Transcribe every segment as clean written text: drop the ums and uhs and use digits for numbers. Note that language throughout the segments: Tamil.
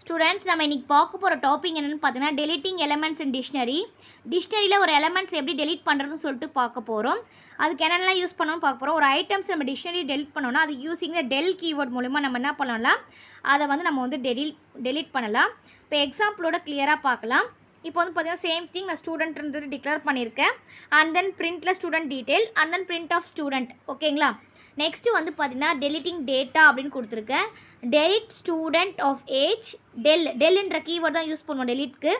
ஸ்டூடெண்ட்ஸ் நம்ம இன்னைக்கு பார்க்க போகிற டாபிக் என்னென்னு பார்த்தீங்கன்னா டெலிட்டிங் எலமெண்ட்ஸ் இன் டிக்ஷனரி. டிக்ஷனரியில் ஒரு எலமெண்ட்ஸ் எப்படி டெலிட் பண்ணுறதுன்னு சொல்லிட்டு பார்க்க போகிறோம். அதுக்கு என்னென்னலாம் யூஸ் பண்ணணும்னு பார்க்க போகிறோம். ஒரு ஐட்டம்ஸ் நம்ம டிக்ஷனரி டெலிட் பண்ணோம்னா அது யூஸிங் டெல் கீவேர்ட் மூலிமா நம்ம என்ன பண்ணலாம், அதை வந்து நம்ம வந்து டெலிட் பண்ணலாம். இப்போ எக்ஸாம்பிளோட கிளியராக பார்க்கலாம். இப்போ வந்து பார்த்தீங்கன்னா சேம் திங் நான் ஸ்டூடெண்ட்ன்றது டிக்ளேர் பண்ணியிருக்கேன். அண்ட் தென் பிரிண்டில் student detail and then print of student. ஓகேங்களா. நெக்ஸ்ட்டு வந்து பார்த்தீங்கன்னா டெலிட்டிங் டேட்டா அப்படின்னு கொடுத்துருக்கேன். டெலிட் ஸ்டூடெண்ட் ஆஃப் ஏஜ் டெல்ன்ற கீவேர்ட் தான் யூஸ் பண்ணுவோம் டெலிட்க்கு.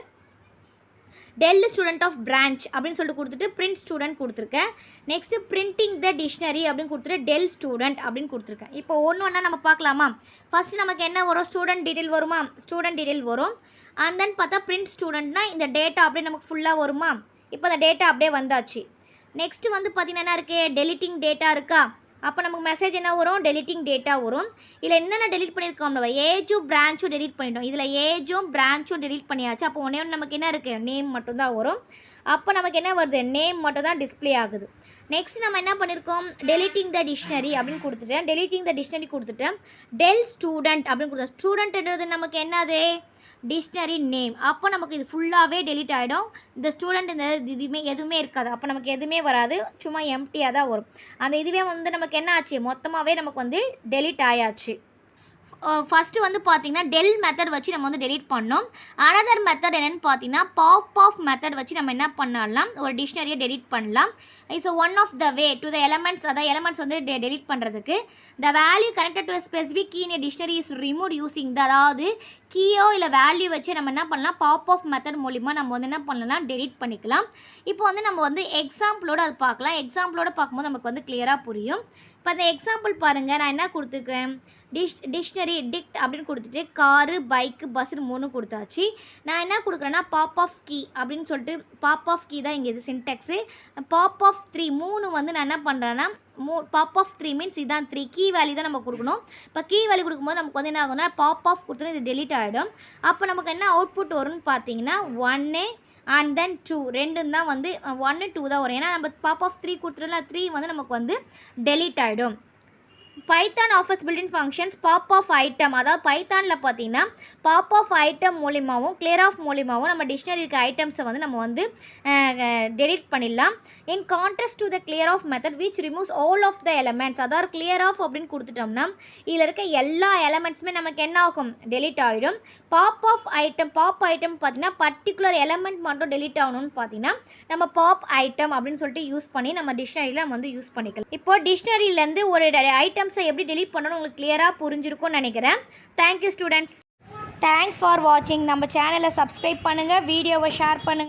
டெல் ஸ்டூடெண்ட் ஆஃப் பிரான்ச் அப்படின்னு சொல்லிட்டு கொடுத்துட்டு பிரிண்ட் ஸ்டூடெண்ட் கொடுத்துருக்கேன். நெக்ஸ்ட்டு பிரிண்டிங் த டிக்ஷனரி அப்படின்னு கொடுத்துட்டு டெல் ஸ்டூடெண்ட் அப்படின்னு கொடுத்துருக்கேன். இப்போ ஒன்று ஒன்றா நம்ம பார்க்கலாமா. ஃபஸ்ட்டு நமக்கு என்ன வரும், ஸ்டூடெண்ட் டீட்டெயில் வருமா, ஸ்டூடெண்ட் டீட்டெயில் வரும். அண்ட் தென் பார்த்தா பிரிண்ட் ஸ்டூடெண்ட்னா இந்த டேட்டா அப்படியே நமக்கு ஃபுல்லாக வருமா. இப்போ அந்த டேட்டா அப்படியே வந்தாச்சு. நெக்ஸ்ட்டு வந்து பார்த்திங்கன்னா என்ன இருக்குது, டெலிட்டிங் டேட்டா இருக்கா. அப்போ நமக்கு மெசேஜ் என்ன வரும், டெலிட்டிங் டேட்டா வரும். இதில் என்னென்ன டெலிட் பண்ணியிருக்கோம், நம்ம ஏஜும் பிரான்ச்சும் டெலிட் பண்ணிட்டோம். இதில் ஏஜும் பிரான்ச்சும் டெலிட் பண்ணியாச்சு. அப்போ ஒன்றே ஒன்று நமக்கு என்ன இருக்குது, நேம் மட்டும்தான் வரும். அப்போ நமக்கு என்ன வருது, நேம் மட்டும் தான் டிஸ்பிளே ஆகுது. நெக்ஸ்ட் நம்ம என்ன பண்ணியிருக்கோம், டெலிட்டிங் த டிக்ஷனரி அப்படின்னு கொடுத்துட்டேன். டெலிட்டிங் த டிக்ஷனரி கொடுத்துட்டேன். டெல் ஸ்டூடெண்ட் அப்படின்னு கொடுத்தேன். ஸ்டூடெண்ட்ன்றது நமக்கு என்னது, டிக்ஷனரி நேம். அப்போ நமக்கு இது ஃபுல்லாகவே டெலிட் ஆகிடும். இந்த ஸ்டூடெண்ட் இந்த எதுவுமே இருக்காது. அப்போ நமக்கு எதுவுமே வராது, சும்மா எம்டியாக தான் வரும். அந்த இதுவே வந்து நமக்கு என்ன ஆச்சு, மொத்தமாகவே நமக்கு வந்து டெலிட் ஆயாச்சு. ஃபஸ்ட்டு வந்து பார்த்திங்கன்னா டெல் மெத்தட் வச்சு நம்ம வந்து டெலிட் பண்ணோம். அனதர் மெத்தட் என்னென்னு பார்த்தீங்கன்னா பாப் ஆஃப் மெத்தட் வச்சு நம்ம என்ன பண்ணலாம், ஒரு டிக்ஷனரியை டெலிட் பண்ணலாம். It's one of the way to the elements. அதாவது எலமெண்ட்ஸ் வந்து டெலிட் பண்ணுறதுக்கு the value connected to specific key in dictionary is remove using the, அதாவது கீயோ இல்லை வேல்யூ வச்சு நம்ம என்ன பண்ணலாம், பாப் ஆஃப் மெத்தட் மூலிமா நம்ம வந்து என்ன பண்ணலாம், டெலிட் பண்ணிக்கலாம். இப்போ வந்து நம்ம வந்து எக்ஸாம்பிளோடு அது பார்க்கலாம். எக்ஸாம்பிளோடு பார்க்கும்போது நமக்கு வந்து கிளியராக புரியும். இப்போ அந்த எக்ஸாம்பிள் பாருங்கள். நான் என்ன கொடுத்துருக்கேன், டிக்ஷனரி டிக்ட் அப்படின்னு கொடுத்துட்டு காரு பைக்கு பஸ்ஸுன்னு 3 கொடுத்தாச்சு. நான் என்ன கொடுக்குறேன்னா பாப் ஆஃப் கீ அப்படின்னு சொல்லிட்டு, பாப் ஆஃப் கீ தான் இங்கே இது சின்டெக்ஸு. பாப் ஆஃப் 3 3 வந்து நான் என்ன பண்ணுறேன்னா பாப் ஆஃப் 3 மீன்ஸ் இதுதான் 3 கீ வேல்யூ தான் நம்ம கொடுக்கணும். இப்போ கீ வேல்யூ கொடுக்கும்போது நமக்கு வந்து என்ன ஆகும்னா பாப் ஆஃப் கொடுத்தோன்னா இது டெலிட் ஆகிடும். அப்போ நமக்கு என்ன அவுட்புட் வரும்னு பார்த்தீங்கன்னா 1 அண்ட் தென் 2 ரெண்டும் தான் வந்து 1 2 தான் வரும். ஏன்னா நம்ம பாப் ஆஃப் 3 கொடுத்துட்டோம்ல, 3 வந்து நமக்கு வந்து டெலிட் ஆகிடும். Python offers built-in functions pop of item. அதாவது பைத்தானில் பார்த்தீங்கன்னா பாப் ஆஃப் ஐட்டம் மூலிமாவும் கிளியர் ஆஃப் மூலிமாவும் நம்ம டிக்ஷனரி இருக்க ஐட்டம்ஸை வந்து நம்ம வந்து டெலிட் பண்ணிடலாம். In contrast to the clear of method which removes all of the elements. அதாவது கிளியர் ஆஃப் அப்படின்னு கொடுத்துட்டோம்னா இதில் இருக்க எல்லா எலமெண்ட்ஸுமே நமக்கு என்ன ஆகும், டெலிட் ஆகிடும். Pop of item, pop item பார்த்தீங்கன்னா பர்டிகுலர் எலமெண்ட் மட்டும் டெலிட் ஆகணும்னு பார்த்தீங்கன்னா நம்ம பாப் ஐட்டம் அப்படின்னு சொல்லிட்டு யூஸ் பண்ணி நம்ம டிக்ஷனரியில் நம்ம வந்து யூஸ் பண்ணிக்கலாம். இப்போ டிக்ஷனரியிலேருந்து ஒரு ஐட்டம்ஸை எப்படி டெலிட் பண்ணணும் உங்களுக்கு கிளியராக புரிஞ்சிருக்கும்னு நினைக்கிறேன். Thank you students. தேங்க்ஸ் ஃபார் வாட்சிங். நம்ம சேனலை சப்ஸ்கிரைப் பண்ணுங்கள், வீடியோவை ஷேர் பண்ணுங்கள்.